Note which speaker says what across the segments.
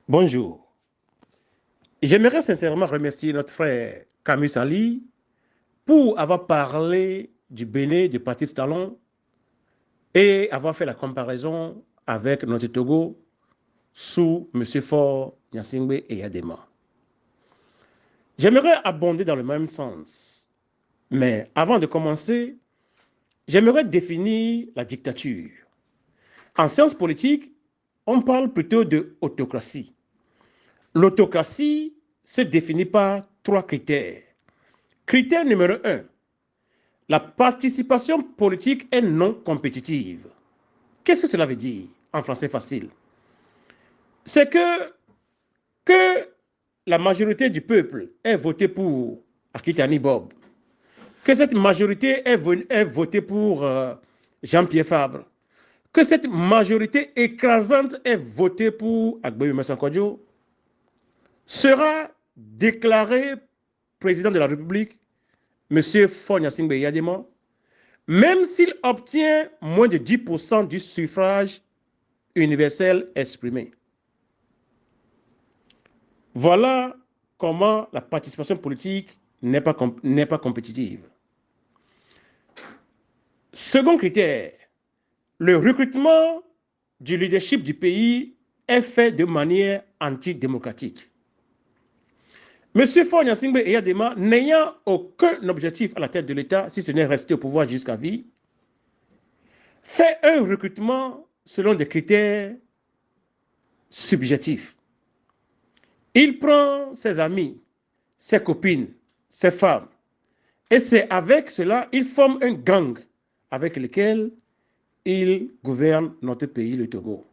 Speaker 1: Bonjour. J'aimerais sincèrement remercier notre frère Camus Ali pour avoir parlé du Bénin, du Patrice Talon et avoir fait la comparaison avec notre Togo sous M. Faure Gnassingbé et Yadema. J'aimerais abonder dans le même sens, mais avant de commencer, j'aimerais définir la dictature. En sciences politiques, on parle plutôt de autocratie. L'autocratie se définit par trois critères. Critère numéro un, la participation politique est non compétitive. Qu'est-ce que cela veut dire en français facile? C'est que la majorité du peuple ait voté pour Akitani Bob, que cette majorité ait voté pour Jean-Pierre Fabre, que cette majorité écrasante ait voté pour Agbebi Massakodjo, sera déclaré président de la République, M. Faure Gnassingbé Yadema, même s'il obtient moins de 10% du suffrage universel exprimé. Voilà comment la participation politique n'est pas compétitive. Second critère, le recrutement du leadership du pays est fait de manière antidémocratique. M. Faure Gnassingbé Eyadema, n'ayant aucun objectif à la tête de l'État, si ce n'est rester au pouvoir jusqu'à vie, fait un recrutement selon des critères subjectifs. Il prend ses amis, ses copines, ses femmes, et c'est avec cela qu'il forme un gang avec lequel il gouverne notre pays, le Togo.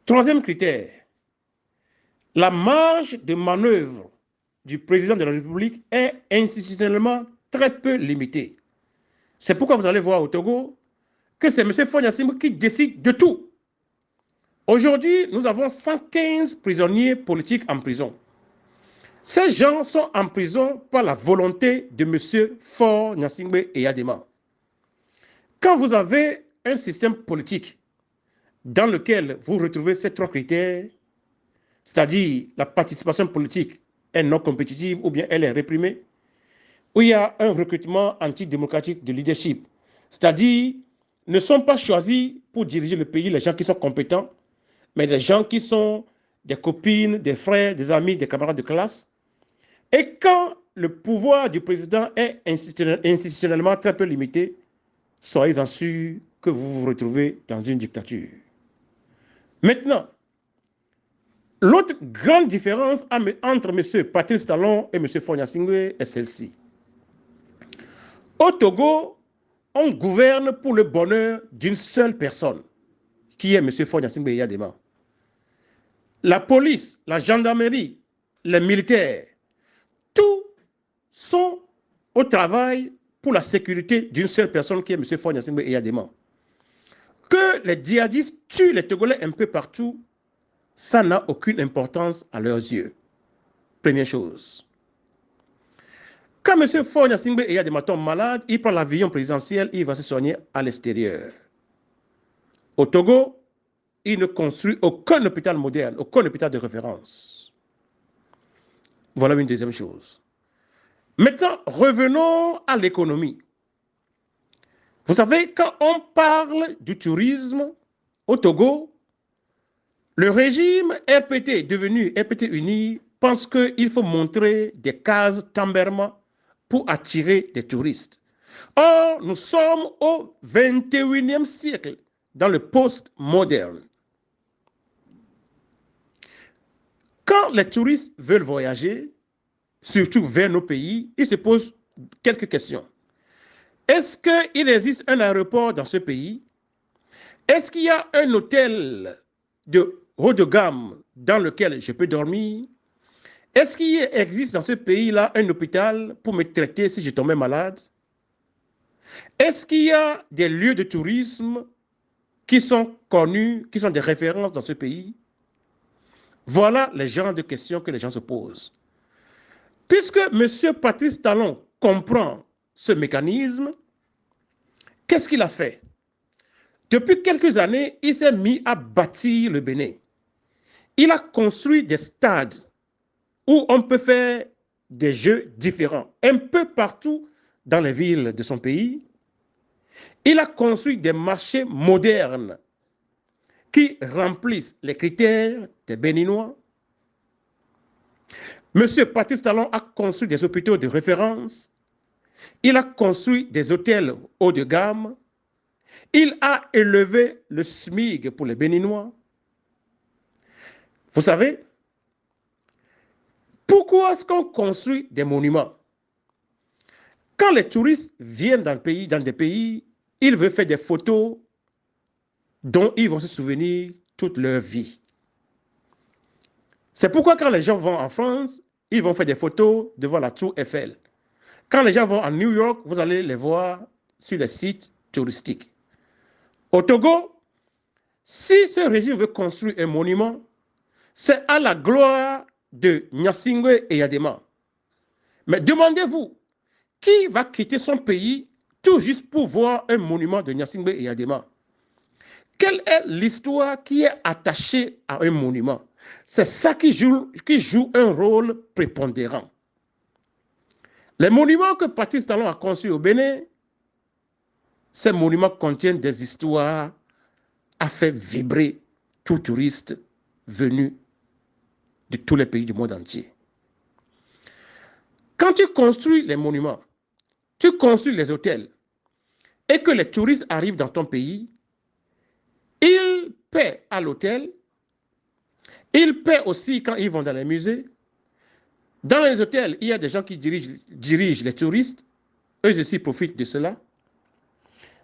Speaker 1: Troisième critère, la marge de manœuvre du président de la République est institutionnellement très peu limitée. C'est pourquoi vous allez voir au Togo que c'est M. Faure Gnassingbé qui décide de tout. Aujourd'hui, nous avons 115 prisonniers politiques en prison. Ces gens sont en prison par la volonté de M. Faure Gnassingbé Eyadema. Quand vous avez un système politique dans lequel vous retrouvez ces trois critères, c'est-à-dire la participation politique est non compétitive ou bien elle est réprimée, où il y a un recrutement antidémocratique de leadership, c'est-à-dire ne sont pas choisis pour diriger le pays les gens qui sont compétents, mais des gens qui sont des copines, des frères, des amis, des camarades de classe. Et quand le pouvoir du président est institutionnellement très peu limité, soyez-en sûrs que vous vous retrouvez dans une dictature. Maintenant, l'autre grande différence entre M. Patrice Talon et M. Faure Gnassingbé est celle-ci. Au Togo, on gouverne pour le bonheur d'une seule personne, qui est M. Faure Gnassingbé Eyadema. La police, la gendarmerie, les militaires, tous sont au travail pour la sécurité d'une seule personne qui est M. Faure Gnassingbé Eyadema. Que les djihadistes tuent les Togolais un peu partout, ça n'a aucune importance à leurs yeux. Première chose. Quand M. Faure Gnassingbé Eyadema tombe malade, il prend l'avion présidentiel, il va se soigner à l'extérieur. Au Togo, il ne construit aucun hôpital moderne, aucun hôpital de référence. Voilà une deuxième chose. Maintenant, revenons à l'économie. Vous savez, quand on parle du tourisme au Togo, le régime RPT, devenu RPT uni, pense qu'il faut montrer des cases Tamberma pour attirer des touristes. Or, nous sommes au 21e siècle, dans le post-moderne. Quand les touristes veulent voyager, surtout vers nos pays, ils se posent quelques questions. Est-ce qu'il existe un aéroport dans ce pays? Est-ce qu'il y a un hôtel de haut de gamme dans lequel je peux dormir? Est-ce qu'il existe dans ce pays-là un hôpital pour me traiter si je tombais malade? Est-ce qu'il y a des lieux de tourisme qui sont connus, qui sont des références dans ce pays? Voilà les genres de questions que les gens se posent. Puisque M. Patrice Talon comprend ce mécanisme, qu'est-ce qu'il a fait? Depuis quelques années, il s'est mis à bâtir le Bénin. Il a construit des stades où on peut faire des jeux différents, un peu partout dans les villes de son pays. Il a construit des marchés modernes qui remplissent les critères des Béninois. M. Patrice Talon a construit des hôpitaux de référence. Il a construit des hôtels haut de gamme. Il a élevé le SMIC pour les Béninois. Vous savez, pourquoi est-ce qu'on construit des monuments? Quand les touristes viennent dans des pays, ils veulent faire des photos dont ils vont se souvenir toute leur vie. C'est pourquoi quand les gens vont en France, ils vont faire des photos devant la tour Eiffel. Quand les gens vont à New York, vous allez les voir sur les sites touristiques. Au Togo, si ce régime veut construire un monument, c'est à la gloire de Gnassingbé et Yadema. Mais demandez-vous, qui va quitter son pays tout juste pour voir un monument de Gnassingbé et Yadema? Quelle est l'histoire qui est attachée à un monument? C'est ça qui joue un rôle prépondérant. Les monuments que Patrice Talon a conçus au Bénin, ces monuments contiennent des histoires à faire vibrer tout touriste venu de tous les pays du monde entier. Quand tu construis les monuments, tu construis les hôtels, et que les touristes arrivent dans ton pays, ils paient à l'hôtel, ils paient aussi quand ils vont dans les musées. Dans les hôtels, il y a des gens qui dirigent les touristes, eux aussi profitent de cela.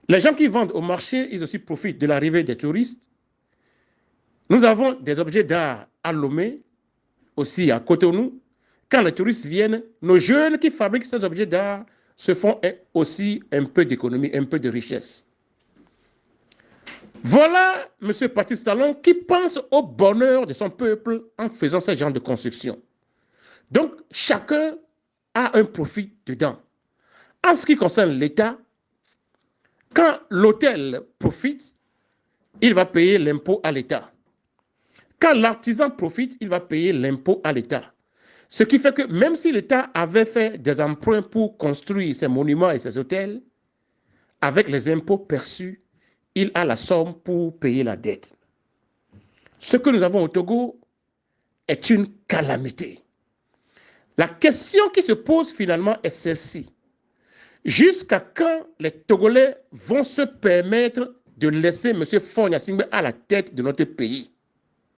Speaker 1: Les gens qui vendent au marché, ils aussi profitent de l'arrivée des touristes. Nous avons des objets d'art à Lomé, aussi à Cotonou. Quand les touristes viennent, nos jeunes qui fabriquent ces objets d'art se font aussi un peu d'économie, un peu de richesse. Voilà M. Patrice Talon qui pense au bonheur de son peuple en faisant ce genre de construction. Donc, chacun a un profit dedans. En ce qui concerne l'État, quand l'hôtel profite, il va payer l'impôt à l'État. Quand l'artisan profite, il va payer l'impôt à l'État. Ce qui fait que même si l'État avait fait des emprunts pour construire ces monuments et ces hôtels, avec les impôts perçus, il a la somme pour payer la dette. Ce que nous avons au Togo est une calamité. La question qui se pose finalement est celle-ci. Jusqu'à quand les Togolais vont se permettre de laisser M. Faure Gnassingbé à la tête de notre pays?